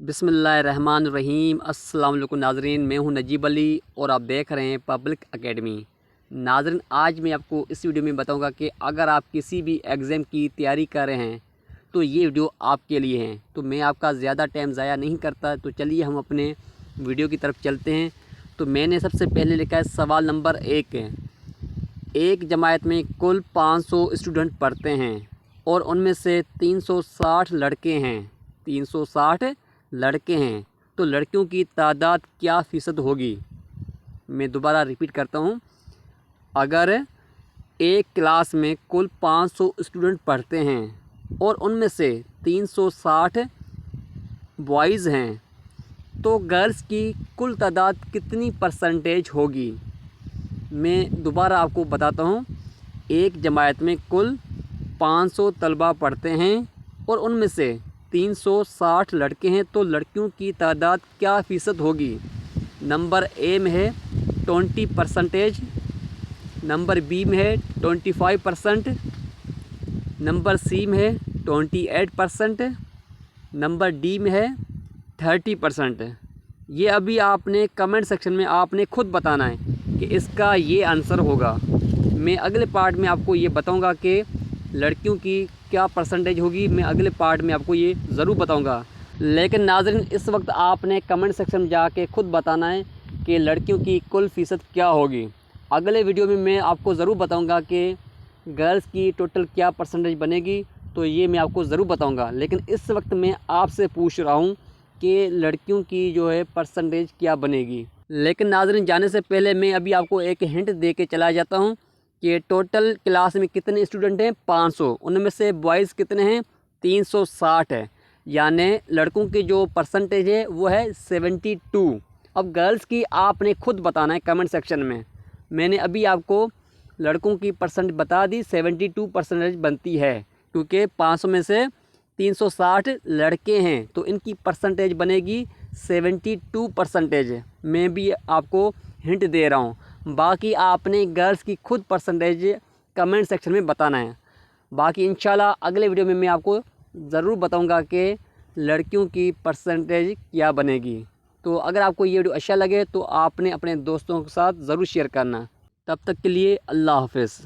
बिस्मिल्लाहिर्रहमानिर्रहीम। अस्सलाम वालेकुम नाज़रीन, मैं हूं नजीब अली और आप देख रहे हैं पब्लिक एकेडमी। नाज़रीन, आज मैं आपको इस वीडियो में बताऊंगा कि अगर आप किसी भी एग्ज़ाम की तैयारी कर रहे हैं तो ये वीडियो आपके लिए है। तो मैं आपका ज़्यादा टाइम ज़ाया नहीं करता, तो चलिए हम अपने वीडियो की तरफ चलते हैं। तो मैंने सबसे पहले लिखा है सवाल नंबर 1 है। एक जमात में कुल 500 स्टूडेंट पढ़ते हैं और उनमें से 360 लड़के हैं। 360 लड़के हैं, तो लड़कियों की तादाद क्या फ़ीसद होगी? मैं दोबारा रिपीट करता हूँ। अगर एक क्लास में कुल 500 स्टूडेंट पढ़ते हैं और उनमें से 360 बॉयज़ हैं, तो गर्ल्स की कुल तादाद कितनी परसेंटेज होगी? मैं दोबारा आपको बताता हूँ। एक जमात में कुल 500 तलबा पढ़ते हैं और उनमें से 360 लड़के हैं, तो लड़कियों की तादाद क्या फ़ीसद होगी? नंबर ए में है 20%, नंबर बी में है 25%, नंबर सी में है 28%, नंबर डी में है 30%। ये अभी आपने कमेंट सेक्शन में आपने खुद बताना है कि इसका ये आंसर होगा। मैं अगले पार्ट में आपको ये बताऊंगा कि लड़कियों की क्या परसेंटेज होगी। मैं अगले पार्ट में आपको ये ज़रूर बताऊंगा। लेकिन नाज़रीन, इस वक्त आपने कमेंट सेक्शन में जाके खुद बताना है कि लड़कियों की कुल फ़ीसद क्या होगी। अगले वीडियो में मैं आपको ज़रूर बताऊंगा कि गर्ल्स की टोटल क्या परसेंटेज बनेगी, तो ये मैं आपको ज़रूर बताऊँगा। लेकिन इस वक्त मैं आपसे पूछ रहा हूँ कि लड़कियों की जो है परसेंटेज क्या बनेगी। लेकिन नाज़रीन, जाने से पहले मैं अभी आपको एक हिंट दे के चला जाता हूँ कि टोटल क्लास में कितने स्टूडेंट हैं? 500। उनमें से बॉयज़ कितने हैं? 360 है। यानी लड़कों की जो परसेंटेज है वो है 72। अब गर्ल्स की आपने खुद बताना है कमेंट सेक्शन में। मैंने अभी आपको लड़कों की परसेंट बता दी, 72 परसेंटेज बनती है, क्योंकि 500 में से 360 लड़के हैं, तो इनकी परसेंटेज बनेगी 72 परसेंटेज। मैं भी आपको हिंट दे रहा हूँ। बाकी आपने गर्ल्स की खुद परसेंटेज कमेंट सेक्शन में बताना है। बाकी इंशाल्लाह अगले वीडियो में मैं आपको ज़रूर बताऊंगा कि लड़कियों की परसेंटेज क्या बनेगी। तो अगर आपको ये वीडियो अच्छा लगे तो आपने अपने दोस्तों के साथ ज़रूर शेयर करना। तब तक के लिए अल्लाह हाफ़िज़।